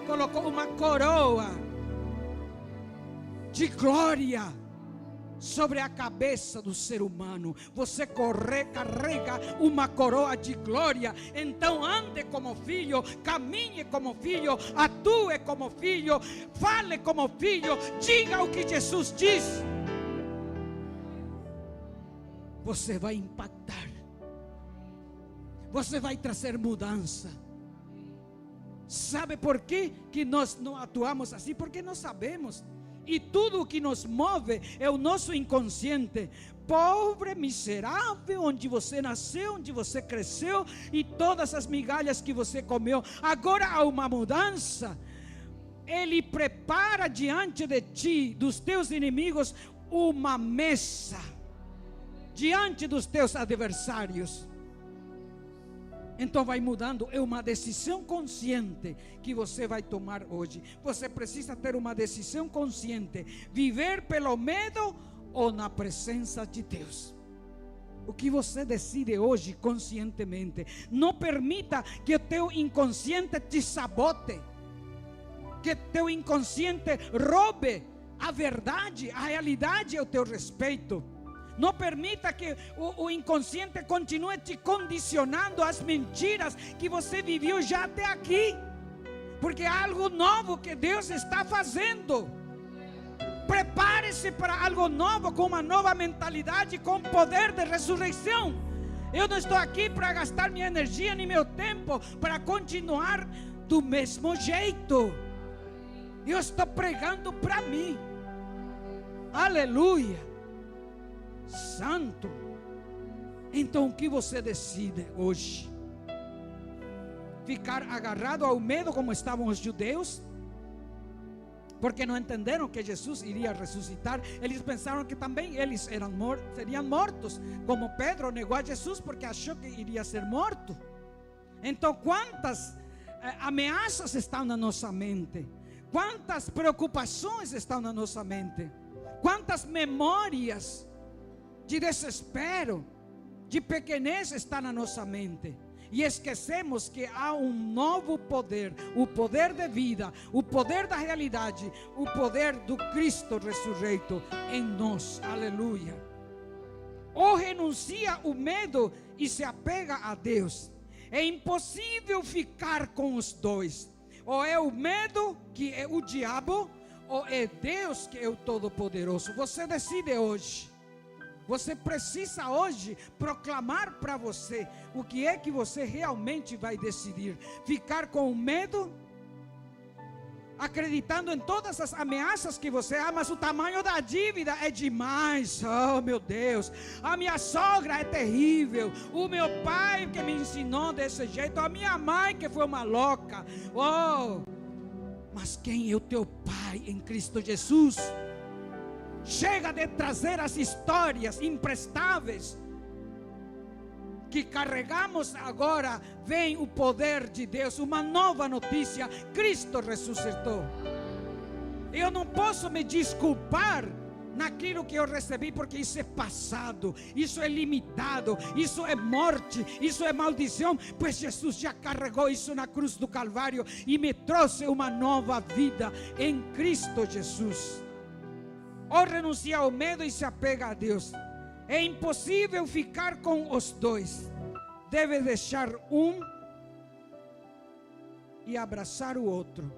A: colocou uma coroa de glória sobre a cabeça do ser humano. Você carrega uma coroa de glória. Então ande como filho, caminhe como filho, atue como filho, fale como filho, diga o que Jesus diz. Você vai impactar, você vai trazer mudança. Sabe por quê que nós não atuamos assim? Porque nós sabemos. E tudo o que nos move é o nosso inconsciente. Pobre, miserável, onde você nasceu, onde você cresceu e todas as migalhas que você comeu. Agora há uma mudança. Ele prepara diante de ti, dos teus inimigos, uma mesa diante dos teus adversários. Então vai mudando, é uma decisão consciente que você vai tomar hoje. Você precisa ter uma decisão consciente: viver pelo medo ou na presença de Deus. O que você decide hoje conscientemente. Não permita que o teu inconsciente te sabote, que teu inconsciente roube a verdade, a realidade ao teu respeito. Não permita que o inconsciente continue te condicionando às mentiras que você viveu já até aqui. Porque há algo novo que Deus está fazendo. Prepare-se para algo novo, com uma nova mentalidade, com poder de ressurreição. Eu não estou aqui para gastar minha energia nem meu tempo para continuar do mesmo jeito. Eu estou pregando para mim. Aleluia. Santo. Então o que você decide hoje? Ficar agarrado ao medo como estavam os judeus? Porque não entenderam que Jesus iria ressuscitar. Eles pensaram que também eles seriam mortos, como Pedro negou a Jesus porque achou que iria ser morto. Então quantas ameaças estão na nossa mente? Quantas preocupações estão na nossa mente? Quantas memórias de desespero, de pequenez está na nossa mente. E esquecemos que há um novo poder, o poder de vida, o poder da realidade, o poder do Cristo ressurreto em nós. Aleluia. Ou renuncia o medo e se apega a Deus. É impossível ficar com os dois. Ou é o medo, que é o diabo, ou é Deus, que é o Todo-Poderoso. Você decide hoje. Você precisa hoje proclamar para você o que é que você realmente vai decidir. Ficar com o medo, acreditando em todas as ameaças que você ama, mas o tamanho da dívida é demais. Oh, meu Deus, a minha sogra é terrível, o meu pai que me ensinou desse jeito, a minha mãe que foi uma louca. Oh, mas quem é o teu pai em Cristo Jesus? Chega de trazer as histórias imprestáveis que carregamos agora. Vem o poder de Deus, uma nova notícia: Cristo ressuscitou. Eu não posso me desculpar naquilo que eu recebi, porque isso é passado, isso é limitado, isso é morte, isso é maldição, pois Jesus já carregou isso na cruz do Calvário e me trouxe uma nova vida em Cristo Jesus. Ou renuncia ao medo e se apega a Deus. É impossível ficar com os dois. Deve deixar um e abraçar o outro.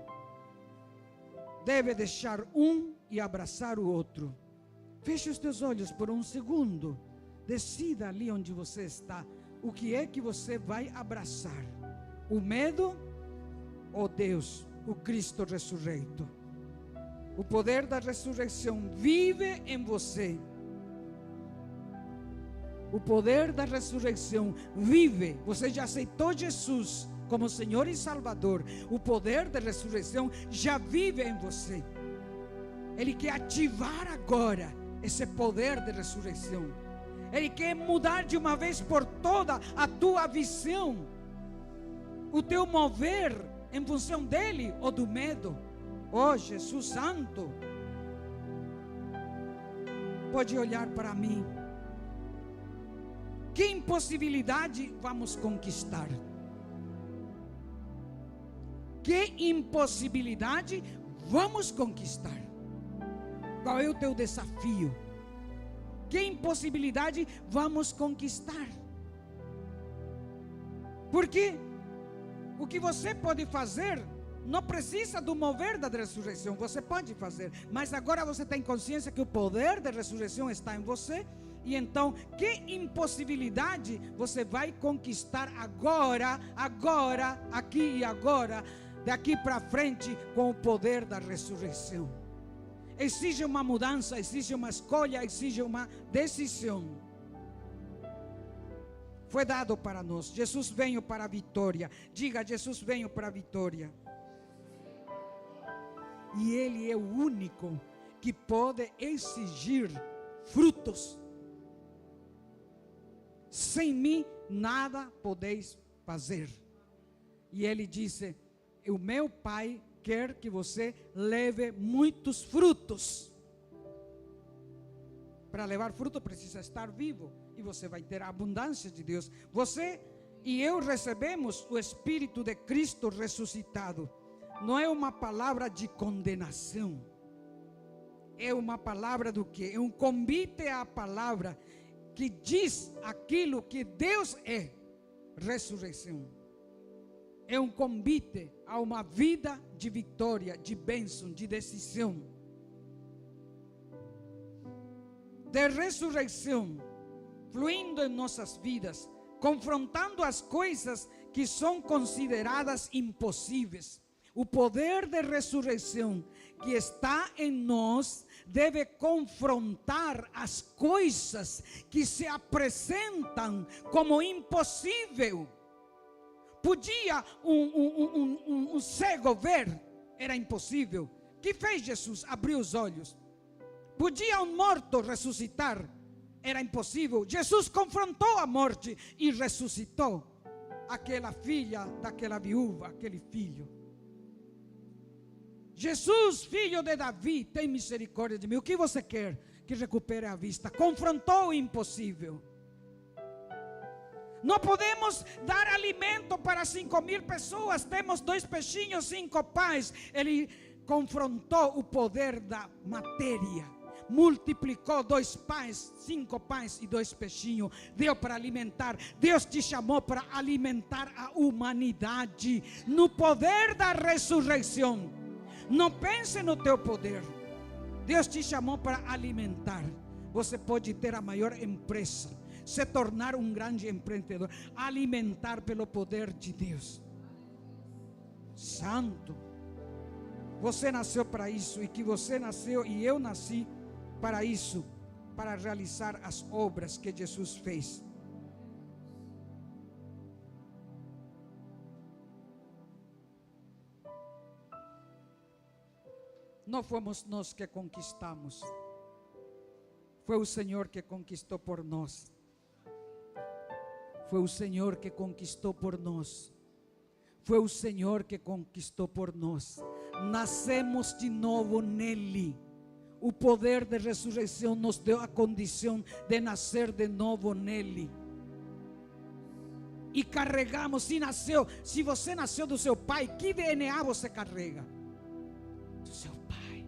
A: Deve deixar um e abraçar o outro. Feche os teus olhos por um segundo. Decida ali onde você está. O que é que você vai abraçar? O medo ou Deus, o Cristo ressurreito? O poder da ressurreição vive em você. O poder da ressurreição vive. Você já aceitou Jesus como Senhor e Salvador. O poder da ressurreição já vive em você. Ele quer ativar agora esse poder de ressurreição. Ele quer mudar de uma vez por toda a tua visão, o teu mover em função dele ou do medo. Oh, Jesus Santo, pode olhar para mim. Que impossibilidade vamos conquistar? Que impossibilidade vamos conquistar? Qual é o teu desafio? Que impossibilidade vamos conquistar? Porque o que você pode fazer não precisa do mover da ressurreição. Você pode fazer, mas agora você tem consciência que o poder da ressurreição está em você. E então, que impossibilidade você vai conquistar agora, aqui e agora, daqui para frente, com o poder da ressurreição? Exige uma mudança, exige uma escolha, exige uma decisão. Foi dado para nós. Jesus veio para a vitória. Diga: Jesus veio para a vitória. E Ele é o único que pode exigir frutos. Sem mim nada podeis fazer. E Ele disse: o meu Pai quer que você leve muitos frutos. Para levar fruto precisa estar vivo. E você vai ter a abundância de Deus. Você e eu recebemos o Espírito de Cristo ressuscitado. Não é uma palavra de condenação. É uma palavra do quê? É um convite à palavra que diz aquilo que Deus é: ressurreição. É um convite a uma vida de vitória, de bênção, de decisão, de ressurreição, fluindo em nossas vidas, confrontando as coisas que são consideradas impossíveis. O poder de ressurreição que está em nós deve confrontar as coisas que se apresentam como impossível. Podia um cego ver? Era impossível. O que fez Jesus? Abriu os olhos. Podia um morto ressuscitar? Era impossível. Jesus confrontou a morte e ressuscitou aquela filha daquela viúva, aquele filho. Jesus, filho de Davi, tem misericórdia de mim. O que você quer? Que recupere a vista. Confrontou o impossível. Não podemos dar alimento para 5.000 pessoas. Temos 2 peixinhos, 5 pães. Ele confrontou o poder da matéria. Multiplicou 2 pães, 5 pães e 2 peixinhos. Deu para alimentar. Deus te chamou para alimentar a humanidade no poder da ressurreição. Não pense no teu poder. Deus te chamou para alimentar. Você pode ter a maior empresa, se tornar um grande empreendedor, alimentar pelo poder de Deus. Santo. você nasceu para isso, e que você nasceu e eu nasci para isso, para realizar as obras que Jesus fez. Não fomos nós que conquistamos, foi o Senhor que conquistou por nós. Foi o Senhor que conquistou por nós. Foi o Senhor que conquistou por nós. Nascemos de novo nele. O poder de ressurreição nos deu a condição de nascer de novo nele. E carregamos, se você nasceu do seu pai, que DNA você carrega? Do seu pai.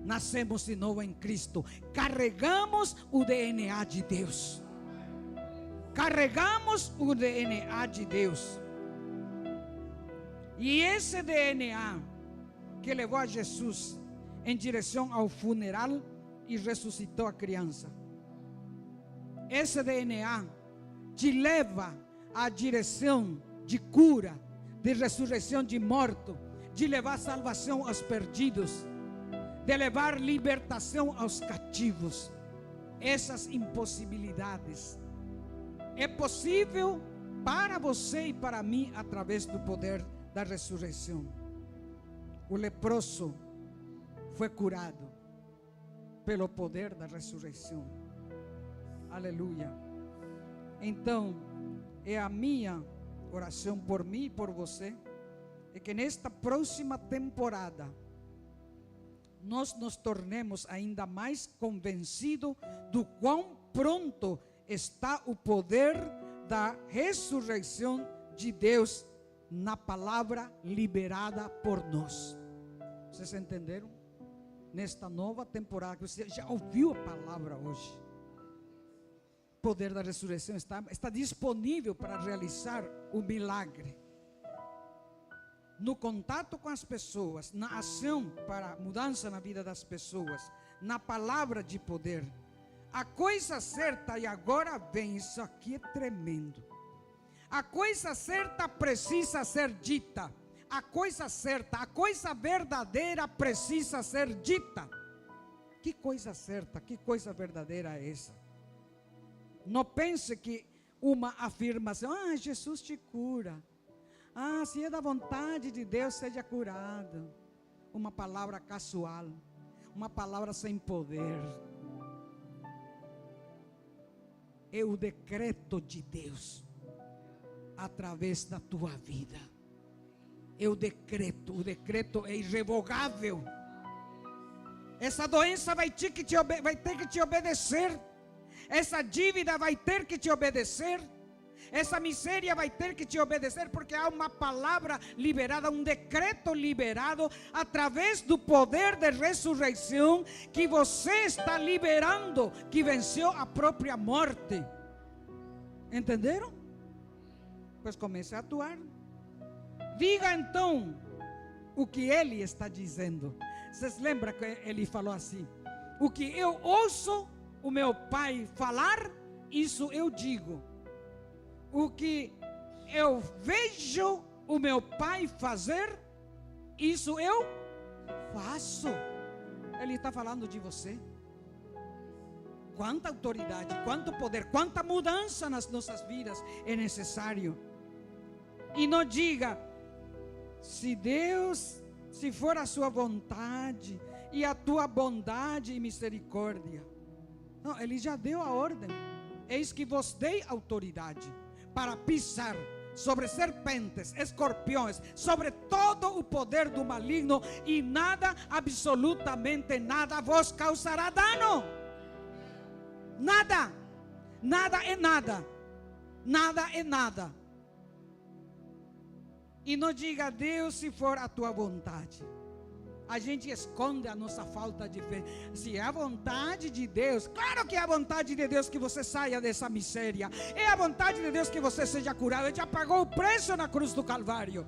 A: Nascemos de novo em Cristo. Carregamos o DNA de Deus. Carregamos o DNA de Deus. E esse DNA que levou a Jesus em direção ao funeral e ressuscitou a criança. Esse DNA te leva à direção de cura, de ressurreição de mortos, de levar salvação aos perdidos, de levar libertação aos cativos. Essas impossibilidades é possível para você e para mim através do poder da ressurreição. O leproso foi curado pelo poder da ressurreição. Aleluia. Então, é a minha oração por mim e por você, é que nesta próxima temporada nós nos tornemos ainda mais convencidos do quão pronto está o poder da ressurreição de Deus na palavra liberada por nós. Vocês entenderam? Nesta nova temporada, que você já ouviu a palavra hoje, o poder da ressurreição está disponível para realizar o milagre. No contato com as pessoas, na ação para mudança na vida das pessoas, na palavra de poder. A coisa certa, e agora vem, isso aqui é tremendo. A coisa certa precisa ser dita. A coisa certa, a coisa verdadeira precisa ser dita. Que coisa certa, que coisa verdadeira é essa? Não pense que uma afirmação, Jesus te cura. Se é da vontade de Deus, seja curado. Uma palavra casual, uma palavra sem poder. É o decreto de Deus através da tua vida. É o decreto é irrevogável. Essa doença vai ter que te obedecer. Essa dívida vai ter que te obedecer. Essa miséria vai ter que te obedecer, porque há uma palavra liberada, um decreto liberado através do poder de ressurreição que você está liberando, que venceu a própria morte. Entenderam? Pois comece a atuar. Diga então o que ele está dizendo. Vocês lembram que ele falou assim: o que eu ouço o meu pai falar, isso eu digo. O que eu vejo o meu pai fazer, isso eu faço. Ele está falando de você. Quanta autoridade, quanto poder, quanta mudança nas nossas vidas é necessário. E não diga, se for a sua vontade e a tua bondade e misericórdia. Não, ele já deu a ordem. Eis que vos dei autoridade para pisar sobre serpentes, escorpiões, sobre todo o poder do maligno, e nada, absolutamente nada vos causará dano. Nada, nada é nada, nada é nada. E não diga, Deus, se for a tua vontade. A gente esconde a nossa falta de fé. Se é a vontade de Deus, claro que é a vontade de Deus que você saia dessa miséria. É a vontade de Deus que você seja curado. Ele já pagou o preço na cruz do Calvário.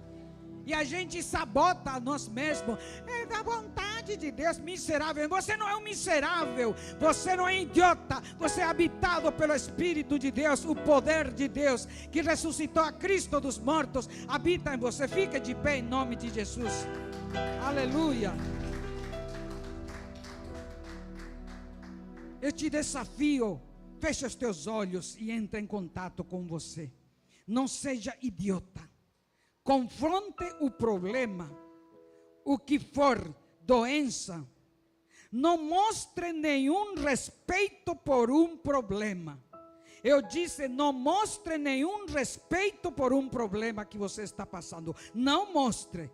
A: E a gente sabota a nós mesmos. É da vontade de Deus, miserável. Você não é um miserável. Você não é idiota. Você é habitado pelo Espírito de Deus. O poder de Deus que ressuscitou a Cristo dos mortos habita em você. Fique de pé em nome de Jesus. Aleluia. Eu te desafio. Feche os teus olhos e entre em contato com você. Não seja idiota. Confronte o problema, o que for, doença. Não mostre nenhum respeito por um problema. Eu disse, não mostre nenhum respeito por um problema que você está passando. Não mostre.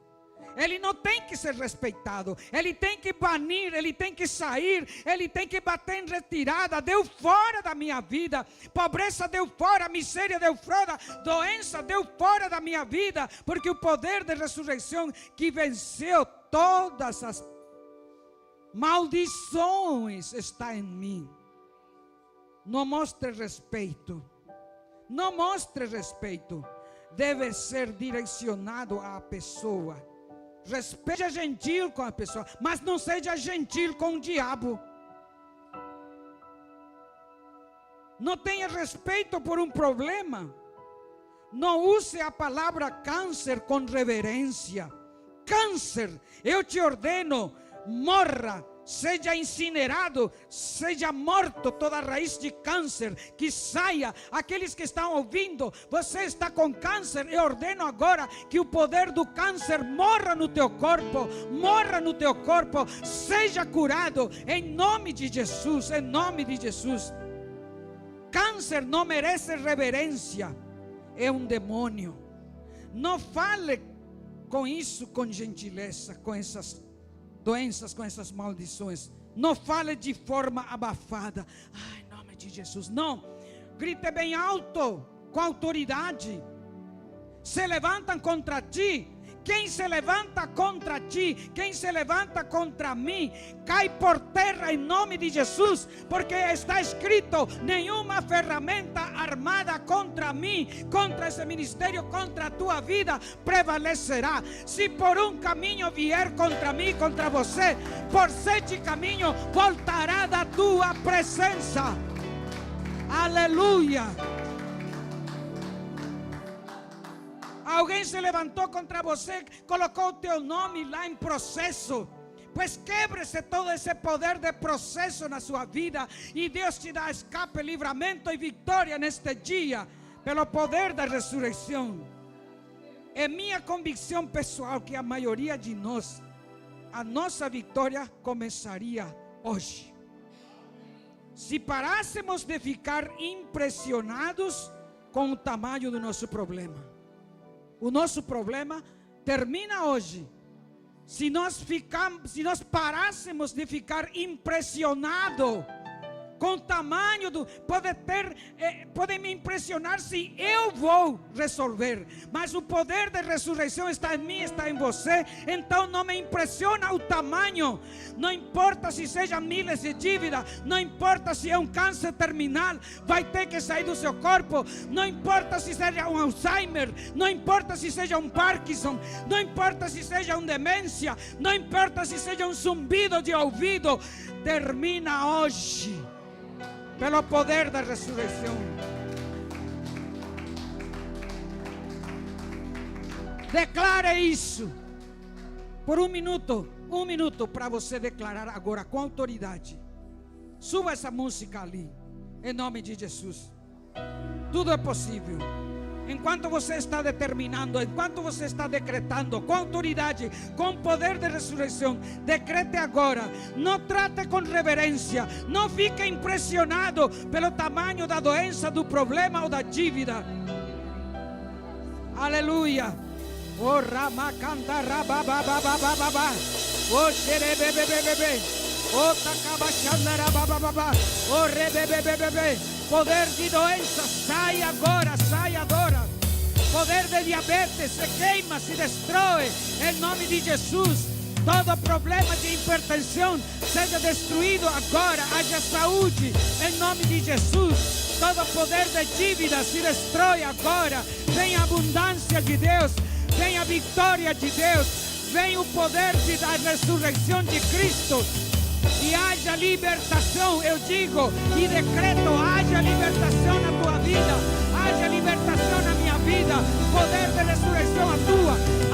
A: Ele não tem que ser respeitado. Ele tem que banir, ele tem que sair, ele tem que bater em retirada. Deu fora da minha vida. Pobreza deu fora, miséria deu fora, doença deu fora da minha vida. Porque o poder de ressurreição que venceu todas as maldições está em mim. Não mostre respeito. Não mostre respeito. Deve ser direcionado à pessoa. Seja gentil com a pessoa, mas não seja gentil com o diabo. Não tenha respeito por um problema. Não use a palavra câncer com reverência. Câncer, eu te ordeno, morra. Seja incinerado, seja morto toda raiz de câncer, que saia. Aqueles que estão ouvindo, você está com câncer, eu ordeno agora que o poder do câncer morra no teu corpo, seja curado, em nome de Jesus, em nome de Jesus. Câncer não merece reverência, é um demônio. Não fale com isso com gentileza, com essas doenças, com essas maldições. Não fale de forma abafada. Ai, em nome de Jesus. Não. Grite bem alto, com autoridade. Se levantam contra ti. Quem se levanta contra ti, quem se levanta contra mim, cai por terra em nome de Jesus, porque está escrito: nenhuma ferramenta armada contra mim, contra esse ministério, contra a tua vida, prevalecerá. Se por um caminho vier contra mim, contra você, por 7 caminhos voltará da tua presença. Aleluia. Alguém se levantou contra você, colocou o teu nome lá em processo. Pois quebre-se todo esse poder de processo na sua vida, e Deus te dá escape, livramento e vitória neste dia, pelo poder da ressurreição. É minha convicção pessoal que a maioria de nós, a nossa vitória começaria hoje. Se parássemos de ficar impressionados com o tamanho do nosso problema. O nosso problema termina hoje. Se nós parássemos de ficar impressionados com o tamanho do... Pode me impressionar se eu vou resolver. Mas o poder da ressurreição está em mim, está em você. Então não me impressiona o tamanho. Não importa se sejam miles de dívidas. Não importa se é um câncer terminal, vai ter que sair do seu corpo. Não importa se seja um Alzheimer. Não importa se seja um Parkinson. Não importa se seja uma demência. Não importa se seja um zumbido de ouvido. Termina hoje. Pelo poder da ressurreição. Declare isso. Por um minuto para você declarar agora com autoridade. Suba essa música ali, em nome de Jesus. Tudo é possível. Enquanto você está determinando, enquanto você está decretando com autoridade, com poder de ressurreição, decrete agora. Não trate com reverência. Não fique impressionado pelo tamanho da doença, do problema ou da dívida. Aleluia. Oh, ramacanda rabababababababa. Oh, xerebebebebebe. Oh, tacabachanda rababababa. Oh, rebebebebebe. Poder de doença, sai agora, sai agora. Poder de diabetes, se queima, se destrói, em nome de Jesus. Todo problema de hipertensão seja destruído agora. Haja saúde, em nome de Jesus. Todo poder de dívida se destrói agora. Vem a abundância de Deus. vem a vitória de Deus, vem o poder da ressurreição de Cristo. E haja libertação, eu digo e decreto, haja libertação na tua vida, haja libertação na minha vida, poder de ressurreição a tua,